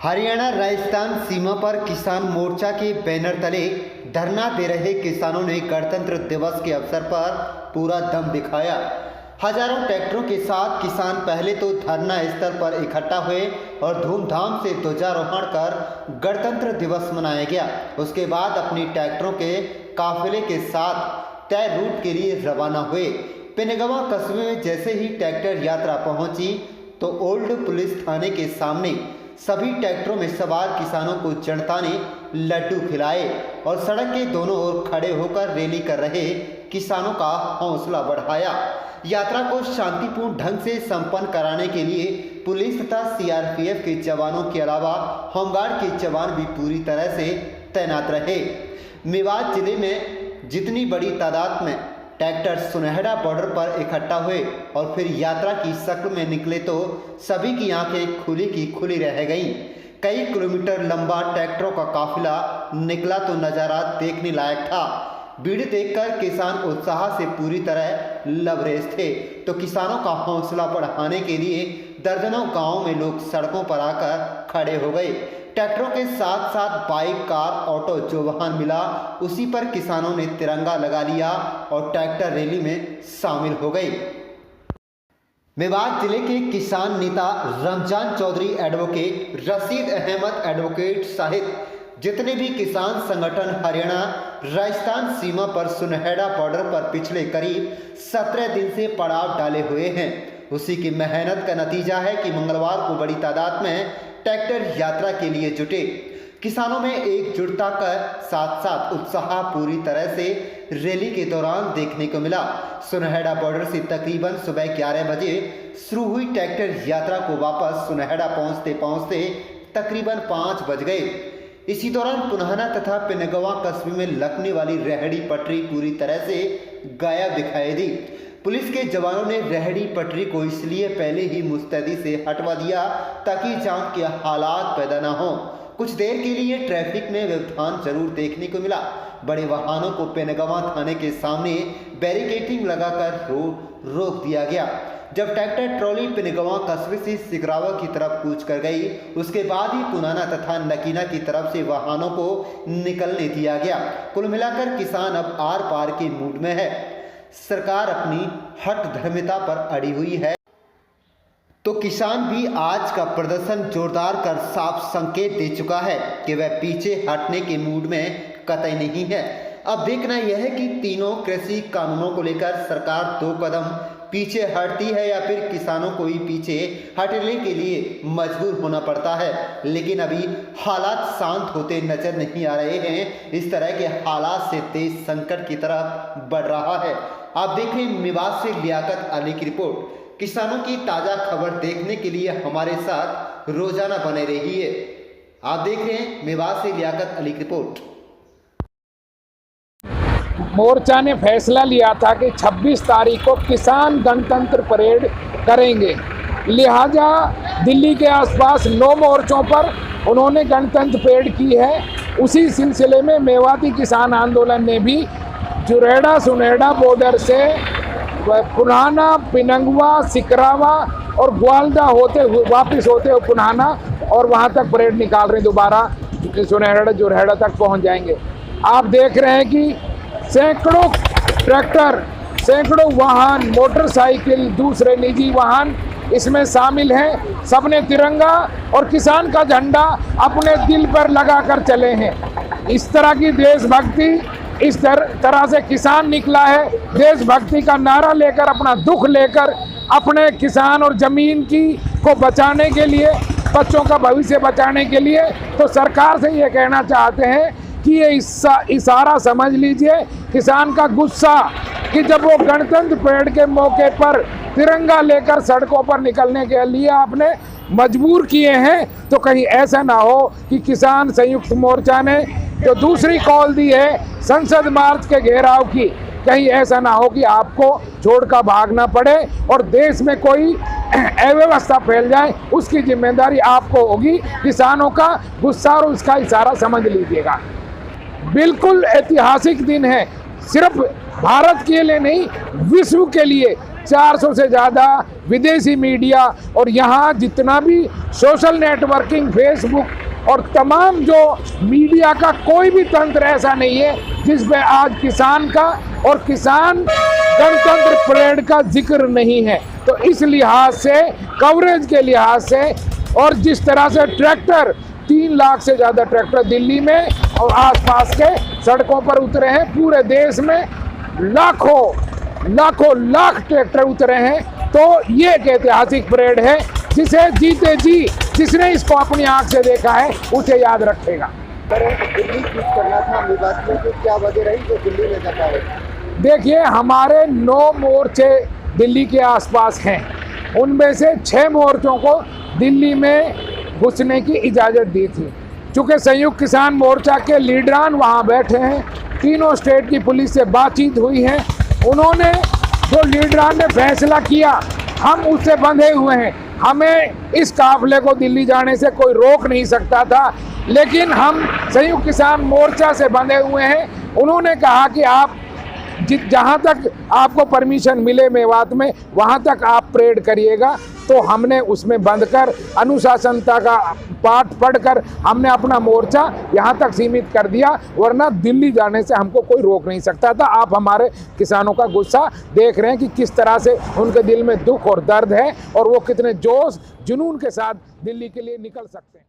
हरियाणा राजस्थान सीमा पर किसान मोर्चा के बैनर तले धरना दे रहे किसानों ने गणतंत्र दिवस के अवसर पर पूरा दम दिखाया। हजारों ट्रैक्टरों के साथ किसान पहले तो धरना स्थल पर इकट्ठा हुए और धूमधाम से ध्वजारोहण कर गणतंत्र दिवस मनाया गया। उसके बाद अपनी ट्रैक्टरों के काफिले के साथ तय रूट के लिए रवाना हुए। पिनगवा कस्बे में जैसे ही ट्रैक्टर यात्रा पहुंची तो ओल्ड पुलिस थाने के सामने सभी ट्रैक्टरों में सवार किसानों को जनता ने लड्डू खिलाए और सड़क के दोनों ओर खड़े होकर रैली कर रहे किसानों का हौसला बढ़ाया। यात्रा को शांतिपूर्ण ढंग से संपन्न कराने के लिए पुलिस तथा सीआरपीएफ के जवानों के अलावा होमगार्ड के जवान भी पूरी तरह से तैनात रहे। मेवात जिले में जितनी बड़ी तादाद में ट्रैक्टर सुनहरा बॉर्डर पर इकट्ठा हुए और फिर यात्रा की शक्ल में निकले तो सभी की आंखें खुली की खुली रह गईं। कई किलोमीटर लंबा ट्रैक्टरों का काफिला निकला तो नज़ारा देखने लायक था। भीड़ देखकर किसान उत्साह से पूरी तरह लबरेज थे तो किसानों का हौसला बढ़ाने के लिए दर्जनों गांवों में लोग सड़कों पर आकर खड़े हो गए। ट्रैक्टरों के साथ साथ बाइक, कार, ऑटो जो वाहन मिला उसी पर किसानों ने तिरंगा लगा लिया और ट्रैक्टर रैली में शामिल हो गए। मेवात जिले के किसान नेता रमजान चौधरी, एडवोकेट रशीद अहमद एडवोकेट सहित जितने भी किसान संगठन हरियाणा राजस्थान सीमा पर सुनहरा बॉर्डर पर पिछले करीब 17 दिन से पड़ाव डाले हुए हैं, उसी की मेहनत का नतीजा है कि मंगलवार को बड़ी तादाद में ट्रैक्टर यात्रा के लिए जुटे। किसानों में एकजुटता का साथ साथ उत्साह पूरी तरह से रैली के दौरान देखने को मिला। सुनहरा बॉर्डर से तकरीबन सुबह 11 बजे शुरू हुई ट्रैक्टर यात्रा को वापस सुनहरा पहुंचते पहुंचते तकरीबन 5 बज गए। इसी दौरान पुनाहना तथा पिनगवा कस्बे में लगने वाली रेहड़ी पटरी पूरी तरह से गायब दिखाई दी। पुलिस के जवानों ने रेहड़ी पटरी को इसलिए पहले ही मुस्तैदी से हटवा दिया ताकि जाम के हालात पैदा न हो। कुछ देर के लिए ट्रैफिक में व्यवधान जरूर देखने को मिला। बड़े वाहनों को पिनगवा थाने के सामने बैरिकेडिंग लगाकर रोक दिया गया। जब ट्रैक्टर ट्रॉली पिनगवा कस्बे से सिगरावा की तरफ कूच कर गई, उसके बाद ही पुनाना तथा नकीना की तरफ से वाहनों को निकलने दिया गया। कुल मिलाकर किसान अब आर पार के मूड में है। सरकार अपनी हट धर्मिता पर अड़ी हुई है तो किसान भी आज का प्रदर्शन जोरदार कर साफ संकेत दे चुका है कि वह पीछे हटने के मूड में कतई नहीं है। अब देखना यह है कि तीनों कृषि कानूनों को लेकर सरकार 2 कदम पीछे हटती है या फिर किसानों को ही पीछे हटने के लिए मजबूर होना पड़ता है। लेकिन अभी हालात शांत होते नजर नहीं आ रहे हैं। इस तरह के हालात से देश संकट की तरफ बढ़ रहा है। आप देख रहे हैं मेवात से लियाकत अली की रिपोर्ट। किसानों की ताज़ा खबर देखने के लिए हमारे साथ रोजाना बने रहिए। आप देख रहे हैं मेवात से लियाकत अली की रिपोर्ट। मोर्चा ने फैसला लिया था कि 26 तारीख को किसान गणतंत्र परेड करेंगे, लिहाजा दिल्ली के आसपास 9 मोर्चों पर उन्होंने गणतंत्र परेड की है। उसी सिलसिले में मेवाती किसान आंदोलन ने भी जुरेड़ा सुनेड़ा बॉर्डर से पुनाना, पिनगवा, सिकरावा और ग्वालदा होते हुए वापस होते हुए पुनाना और वहां तक परेड निकाल रहे हैं। दोबारा सुनेड़ा जुरेड़ा तक पहुंच जाएंगे। आप देख रहे हैं कि सैकड़ों ट्रैक्टर, सैकड़ों वाहन, मोटरसाइकिल, दूसरे निजी वाहन इसमें शामिल हैं। सबने तिरंगा और किसान का झंडा अपने दिल पर लगाकर चले हैं। इस तरह की देशभक्ति, इस तरह से किसान निकला है देशभक्ति का नारा लेकर, अपना दुख लेकर, अपने किसान और जमीन को बचाने के लिए, बच्चों का भविष्य बचाने के लिए। तो सरकार से ये कहना चाहते हैं कि ये इशारा समझ लीजिए किसान का गुस्सा कि जब वो गणतंत्र परेड के मौके पर तिरंगा लेकर सड़कों पर निकलने के लिए आपने मजबूर किए हैं, तो कहीं ऐसा ना हो कि किसान संयुक्त मोर्चा ने जो दूसरी कॉल दी है संसद मार्च के घेराव की, कहीं ऐसा ना हो कि आपको छोड़कर भागना पड़े और देश में कोई अव्यवस्था फैल जाए। उसकी जिम्मेदारी आपको होगी। किसानों का गुस्सा और उसका इशारा समझ लीजिएगा। बिल्कुल ऐतिहासिक दिन है, सिर्फ भारत के लिए नहीं, विश्व के लिए। 400 से ज़्यादा विदेशी मीडिया और यहाँ जितना भी सोशल नेटवर्किंग, फेसबुक और तमाम जो मीडिया का कोई भी तंत्र ऐसा नहीं है जिसमें आज किसान का और किसान गणतंत्र परेड का जिक्र नहीं है। तो इस लिहाज से, कवरेज के लिहाज से, और जिस तरह से ट्रैक्टर 3 लाख से ज़्यादा ट्रैक्टर दिल्ली में और आसपास के सड़कों पर उतरे हैं, पूरे देश में लाख ट्रैक्टर उतरे हैं, तो ये एक ऐतिहासिक परेड है जिसे जीते जी जिसने इसको अपनी आंख से देखा है उसे याद रखेगा। दिल्ली क्विट करना था विवाद में, तो क्या वजह रही जो दिल्ली में जाता है? देखिए, हमारे 9 मोर्चे दिल्ली के आसपास हैं, उनमें से 6 मोर्चों को दिल्ली में घुसने की इजाज़त दी थी। चूँकि संयुक्त किसान मोर्चा के लीडरान वहाँ बैठे हैं, तीनों स्टेट की पुलिस से बातचीत हुई है, उन्होंने जो लीडरान ने फैसला किया हम उससे बंधे हुए हैं। हमें इस काफिले को दिल्ली जाने से कोई रोक नहीं सकता था, लेकिन हम संयुक्त किसान मोर्चा से बंधे हुए हैं। उन्होंने कहा कि आप जहाँ तक आपको परमिशन मिले मेवात में, वहाँ तक आप परेड करिएगा। तो हमने उसमें बंधकर अनुशासनता का पाठ पढ़कर हमने अपना मोर्चा यहाँ तक सीमित कर दिया, वरना दिल्ली जाने से हमको कोई रोक नहीं सकता था। आप हमारे किसानों का गुस्सा देख रहे हैं कि किस तरह से उनके दिल में दुख और दर्द है और वो कितने जोश जुनून के साथ दिल्ली के लिए निकल सकते हैं।